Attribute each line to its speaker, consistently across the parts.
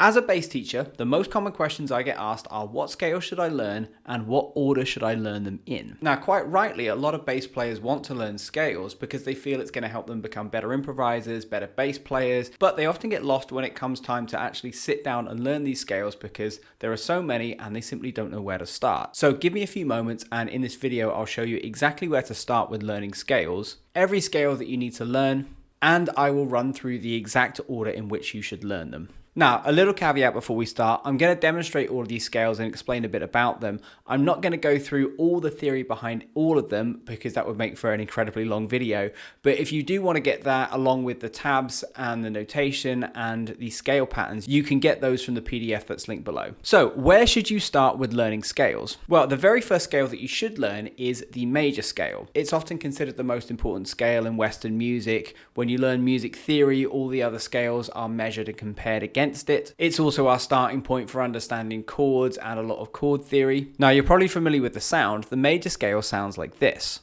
Speaker 1: As a bass teacher, the most common questions I get asked are what scale should I learn and what order should I learn them in? Now, quite rightly, a lot of bass players want to learn scales because they feel it's going to help them become better improvisers, better bass players, but they often get lost when it comes time to actually sit down and learn these scales because there are so many and they simply don't know where to start. So give me a few moments and in this video, I'll show you exactly where to start with learning scales, every scale that you need to learn, and I will run through the exact order in which you should learn them. Now, a little caveat before we start, I'm going to demonstrate all of these scales and explain a bit about them. I'm not going to go through all the theory behind all of them because that would make for an incredibly long video. But if you do want to get that along with the tabs and the notation and the scale patterns, you can get those from the PDF that's linked below. So where should you start with learning scales? Well, the very first scale that you should learn is the major scale. It's often considered the most important scale in Western music. When you learn music theory, all the other scales are measured and compared against it. It's also our starting point for understanding chords and a lot of chord theory. Now, you're probably familiar with the sound. The major scale sounds like this.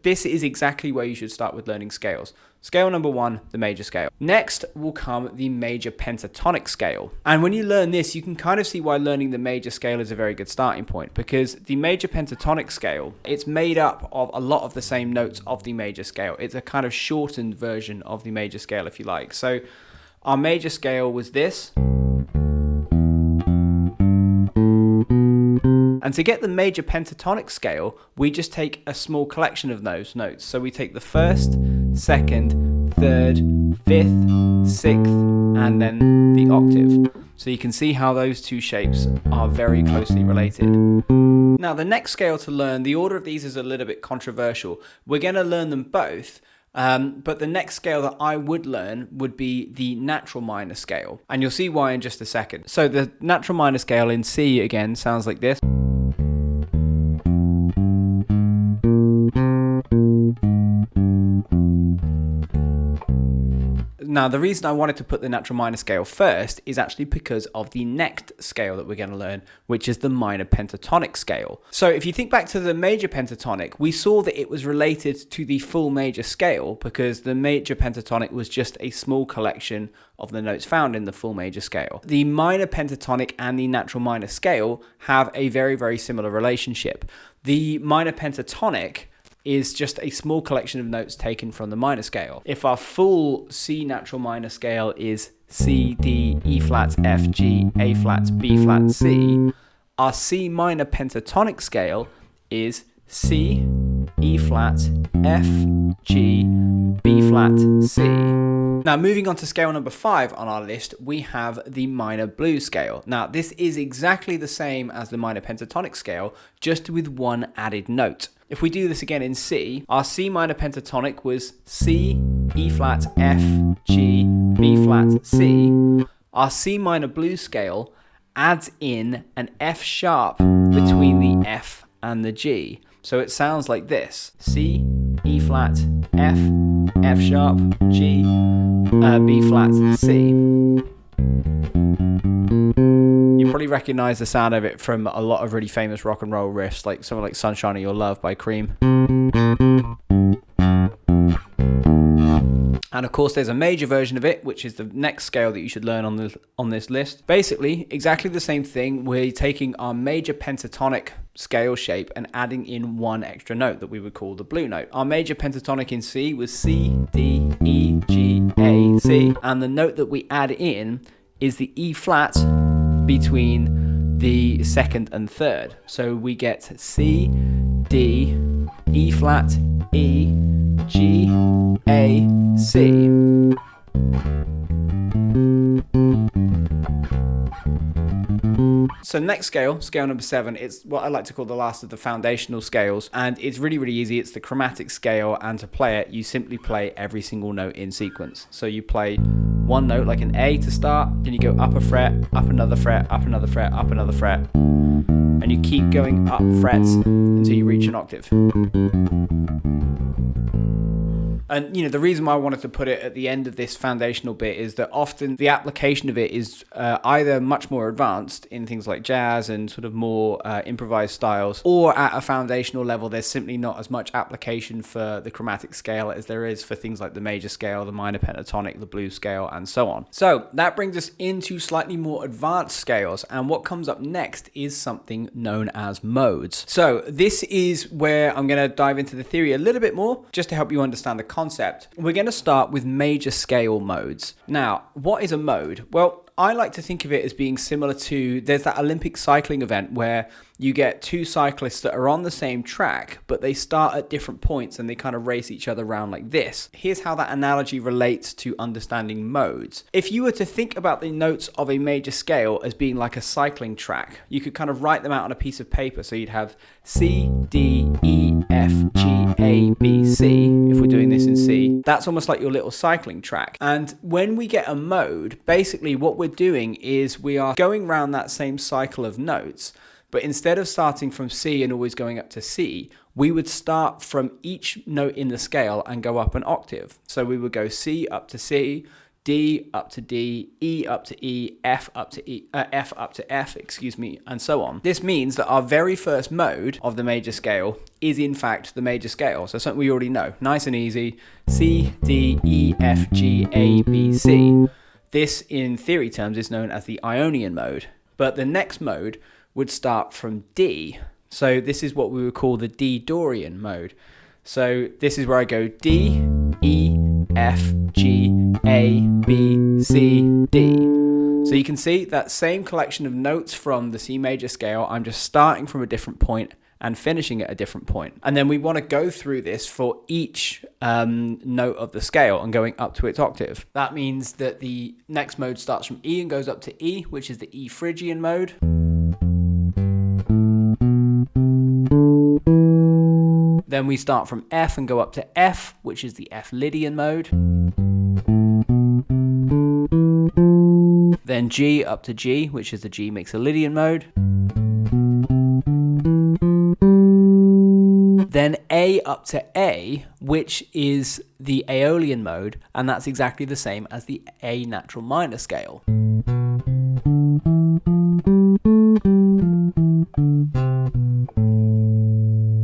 Speaker 1: This is exactly where you should start with learning scales. Scale number 1, the major scale. Next will come the major pentatonic scale. And when you learn this, you can kind of see why learning the major scale is a very good starting point, because the major pentatonic scale, it's made up of a lot of the same notes of the major scale. It's a kind of shortened version of the major scale, if you like. So our major scale was this. And to get the major pentatonic scale, we just take a small collection of those notes. So we take the first, second, third, fifth, sixth, and then the octave. So you can see how those two shapes are very closely related. Now, the next scale to learn, the order of these is a little bit controversial. We're going to learn them both. But the next scale that I would learn would be the natural minor scale. And you'll see why in just a second. So the natural minor scale in C again sounds like this. Now, the reason I wanted to put the natural minor scale first is actually because of the next scale that we're going to learn, which is the minor pentatonic scale. So if you think back to the major pentatonic, we saw that it was related to the full major scale because the major pentatonic was just a small collection of the notes found in the full major scale. The minor pentatonic and the natural minor scale have a very, very similar relationship. The minor pentatonic is just a small collection of notes taken from the minor scale. If our full C natural minor scale is C, D, E flat, F, G, A flat, B flat, C, our C minor pentatonic scale is C, E flat, F, G, B flat, C. Now, moving on to scale number 5 on our list, we have the minor blues scale. Now, this is exactly the same as the minor pentatonic scale, just with one added note. If we do this again in C, our C minor pentatonic was C, E flat, F, G, B flat, C. Our C minor blues scale adds in an F sharp between the F and the G. So it sounds like this: C, E flat, F, F sharp, G, B flat, C. You probably recognize the sound of it from a lot of really famous rock and roll riffs, like something like Sunshine of Your Love by Cream. And of course, there's a major version of it, which is the next scale that you should learn on this list. Basically, exactly the same thing. We're taking our major pentatonic scale shape and adding in one extra note that we would call the blue note. Our major pentatonic in C was C, D, E, G, A, C. And the note that we add in is the E flat between the second and third. So we get C, D, E flat, E, G, A, C. So next scale, scale number 7, it's what I like to call the last of the foundational scales, and it's really, really easy. It's the chromatic scale, and to play it, you simply play every single note in sequence. So you play one note like an A to start, then you go up a fret, up another fret, up another fret, up another fret, and you keep going up frets until you reach an octave. And, the reason why I wanted to put it at the end of this foundational bit is that often the application of it is either much more advanced in things like jazz and sort of more improvised styles, or at a foundational level, there's simply not as much application for the chromatic scale as there is for things like the major scale, the minor pentatonic, the blues scale, and so on. So that brings us into slightly more advanced scales, and what comes up next is something known as modes. So this is where I'm going to dive into the theory a little bit more, just to help you understand the concept. We're going to start with major scale modes. Now, what is a mode? Well, I like to think of it as being similar to, there's that Olympic cycling event where you get two cyclists that are on the same track, but they start at different points and they kind of race each other around like this. Here's how that analogy relates to understanding modes. If you were to think about the notes of a major scale as being like a cycling track, you could kind of write them out on a piece of paper. So you'd have C, D, E, F, G, A, B, C. If we're doing this in C, that's almost like your little cycling track. And when we get a mode, basically what we're doing is we are going around that same cycle of notes, but instead of starting from C and always going up to C, we would start from each note in the scale and go up an octave. So we would go C up to C, D up to D, E up to E, F up to E, F up to F, and so on. This means that our very first mode of the major scale is in fact the major scale. So something we already know, nice and easy, C, D, E, F, G, A, B, C. This in theory terms is known as the Ionian mode. But the next mode would start from D. So this is what we would call the D-Dorian mode. So this is where I go D, E, F, G, A, B, C, D. So you can see that same collection of notes from the C major scale, I'm just starting from a different point and finishing at a different point. And then we want to go through this for each note of the scale and going up to its octave. That means that the next mode starts from E and goes up to E, which is the E Phrygian mode. Then we start from F and go up to F, which is the F Lydian mode. Then G up to G, which is the G Mixolydian mode. Then A up to A, which is the Aeolian mode, and that's exactly the same as the A natural minor scale.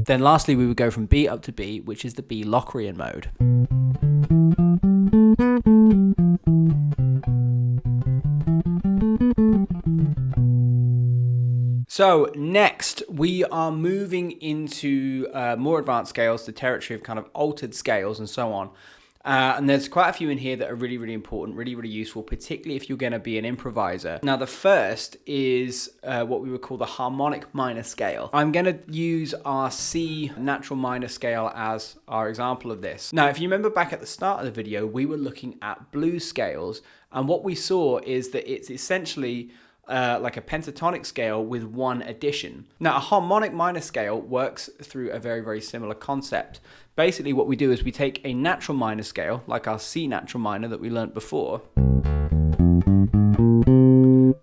Speaker 1: Then lastly, we would go from B up to B, which is the B Locrian mode. So next, we are moving into more advanced scales, the territory of kind of altered scales and so on. And there's quite a few in here that are really, really important, really, really useful, particularly if you're going to be an improviser. Now, the first is what we would call the harmonic minor scale. I'm going to use our C natural minor scale as our example of this. Now, if you remember back at the start of the video, we were looking at blues scales. And what we saw is that it's essentially like a pentatonic scale with one addition. Now, a harmonic minor scale works through a very, very similar concept. Basically, what we do is we take a natural minor scale, like our C natural minor that we learnt before.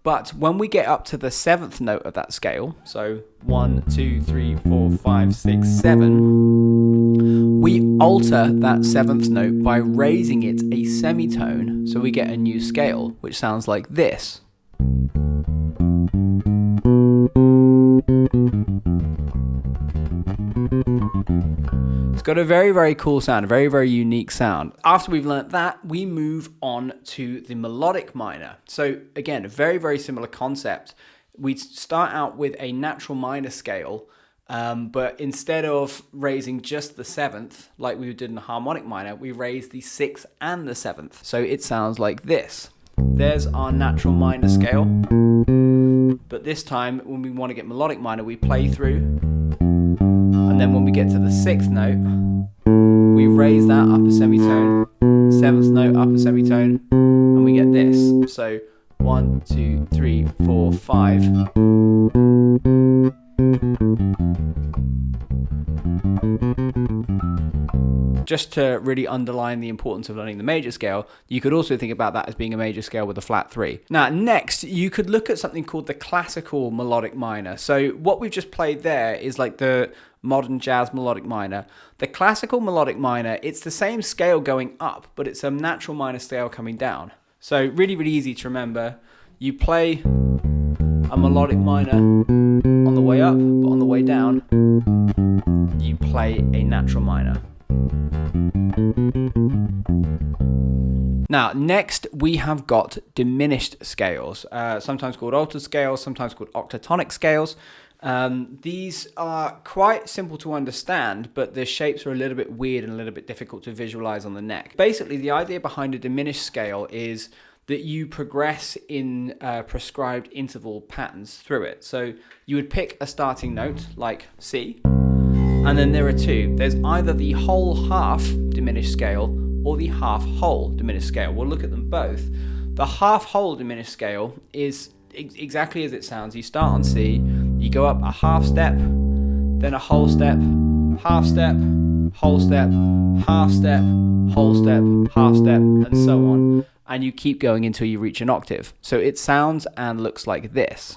Speaker 1: But when we get up to the seventh note of that scale, so 1, 2, 3, 4, 5, 6, 7, we alter that seventh note by raising it a semitone, so we get a new scale, which sounds like this. It's got a very, very cool sound, a very, very unique sound. After we've learnt that, we move on to the melodic minor. So again, a very, very similar concept. We start out with a natural minor scale, but instead of raising just the seventh, like we did in the harmonic minor, we raise the sixth and the seventh. So it sounds like this. There's our natural minor scale. But this time, when we want to get melodic minor, we play through. And then when we get to the sixth note, we raise that up a semitone, seventh note up a semitone, and we get this. So 1, 2, 3, 4, 5. Just to really underline the importance of learning the major scale, you could also think about that as being a major scale with a flat 3. Now, next, you could look at something called the classical melodic minor. So what we've just played there is like the modern jazz melodic minor. The classical melodic minor, it's the same scale going up, but it's a natural minor scale coming down. So really, really easy to remember. You play a melodic minor on the way up, but on the way down, you play a natural minor. Now, next we have got diminished scales, sometimes called altered scales, sometimes called octatonic scales. These are quite simple to understand, but the shapes are a little bit weird and a little bit difficult to visualize on the neck. Basically, the idea behind a diminished scale is that you progress in prescribed interval patterns through it. So you would pick a starting note like C, and then there are two. There's either the whole half diminished scale or the half whole diminished scale. We'll look at them both. The half whole diminished scale is exactly as it sounds. You start on C, you go up a half step, then a whole step, half step, whole step, half step, whole step, half step, and so on. And you keep going until you reach an octave. So it sounds and looks like this.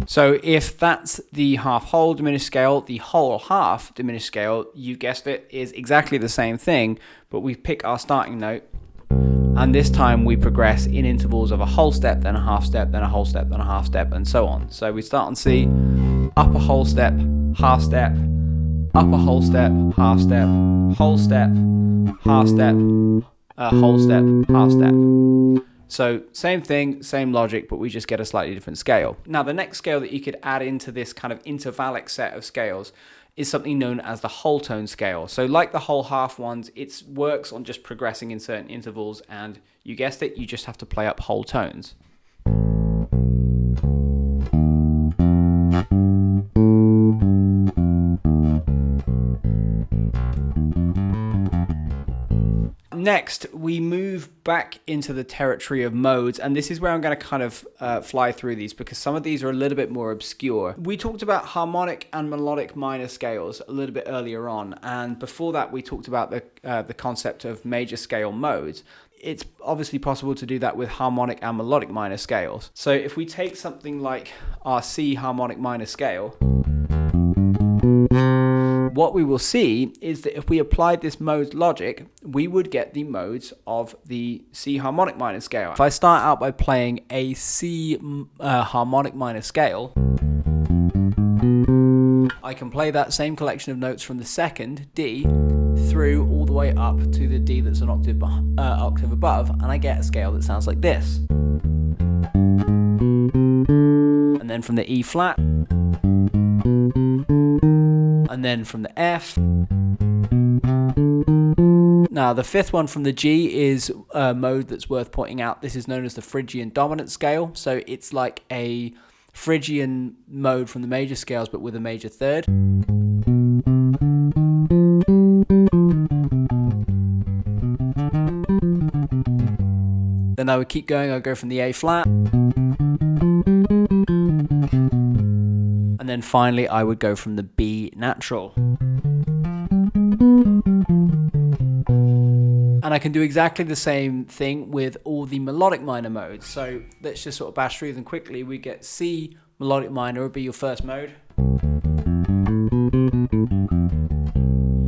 Speaker 1: So if that's the half whole diminished scale, the whole half diminished scale, you guessed it, is exactly the same thing, but we pick our starting note, and this time we progress in intervals of a whole step, then a half step, then a whole step, then a half step, and so on. So we start on C, up a whole step, half step, up a whole step, half step, whole step, half step, whole step, half step. So same thing, same logic, but we just get a slightly different scale. Now the next scale that you could add into this kind of intervallic set of scales is something known as the whole tone scale. So like the whole half ones, it works on just progressing in certain intervals, and you guessed it, you just have to play up whole tones. Next, we move back into the territory of modes, and this is where I'm going to kind of fly through these because some of these are a little bit more obscure. We talked about harmonic and melodic minor scales a little bit earlier on, and before that we talked about the concept of major scale modes. It's obviously possible to do that with harmonic and melodic minor scales. So if we take something like our C harmonic minor scale, what we will see is that if we applied this mode logic, we would get the modes of the C harmonic minor scale. If I start out by playing a C harmonic minor scale, I can play that same collection of notes from the second, D, through all the way up to the D that's an octave above, and I get a scale that sounds like this. And then from the E flat, and then from the F. Now the fifth one from the G is a mode that's worth pointing out. This is known as the Phrygian dominant scale. So it's like a Phrygian mode from the major scales, but with a major third. Then I would keep going. I'd go from the A flat. And then finally, I would go from the B natural. And I can do exactly the same thing with all the melodic minor modes. So let's just sort of bash through them quickly. We get C melodic minor would be your first mode.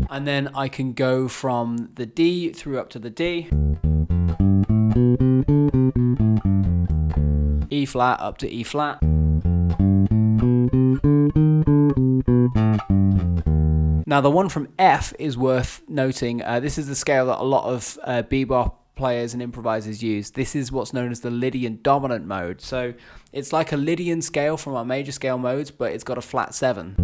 Speaker 1: And then I can go from the D through up to the D. E flat up to E flat. Now the one from F is worth noting. This is the scale that a lot of bebop players and improvisers use. This is what's known as the Lydian dominant mode. So it's like a Lydian scale from our major scale modes, but it's got a flat 7.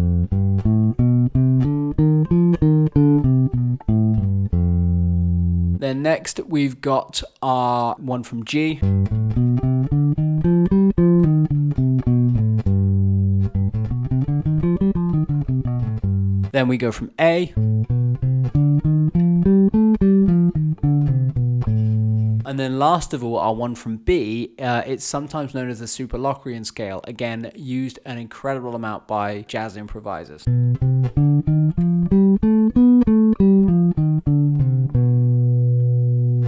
Speaker 1: Then next we've got our one from G. Then we go from A. And then last of all, our one from B. It's sometimes known as the Superlocrian scale. Again, used an incredible amount by jazz improvisers.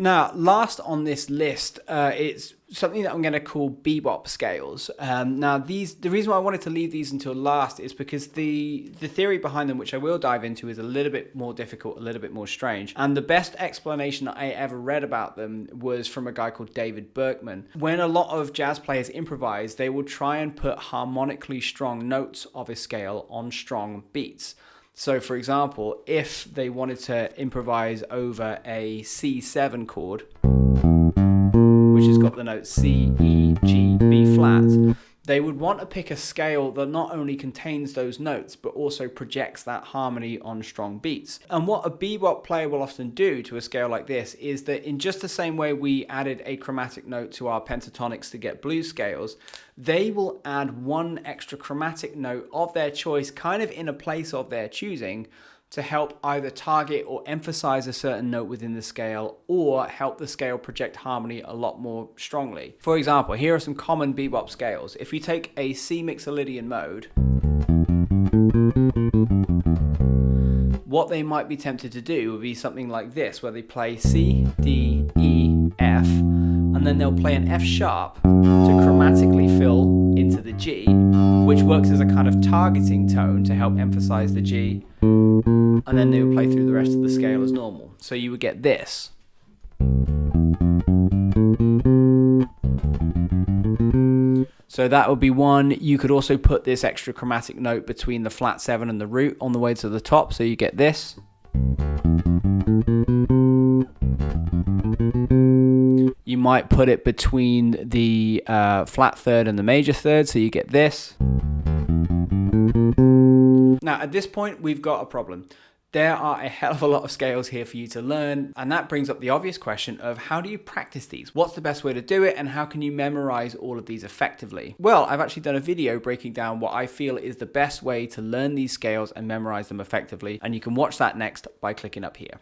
Speaker 1: Now, last on this list, it's something that I'm going to call bebop scales. Now, the reason why I wanted to leave these until last is because the theory behind them, which I will dive into, is a little bit more difficult, a little bit more strange. And the best explanation that I ever read about them was from a guy called David Berkman. When a lot of jazz players improvise, they will try and put harmonically strong notes of a scale on strong beats. So, for example, if they wanted to improvise over a C7 chord, which has got the notes C, E, G, B flat, they would want to pick a scale that not only contains those notes, but also projects that harmony on strong beats. And what a bebop player will often do to a scale like this is that in just the same way we added a chromatic note to our pentatonics to get blues scales, they will add one extra chromatic note of their choice, kind of in a place of their choosing, to help either target or emphasize a certain note within the scale, or help the scale project harmony a lot more strongly. For example, here are some common bebop scales. If we take a C mixolydian mode, what they might be tempted to do would be something like this, where they play C, D, E, F, and then they'll play an F sharp to chromatically fill into the G, which works as a kind of targeting tone to help emphasize the G, and then they would play through the rest of the scale as normal. So you would get this. So that would be one. You could also put this extra chromatic note between the flat 7 and the root on the way to the top, so you get this. You might put it between the flat 3rd and the major 3rd, so you get this. Now, at this point, we've got a problem. There are a hell of a lot of scales here for you to learn, and that brings up the obvious question of how do you practice these? What's the best way to do it, and how can you memorize all of these effectively? Well, I've actually done a video breaking down what I feel is the best way to learn these scales and memorize them effectively, and you can watch that next by clicking up here.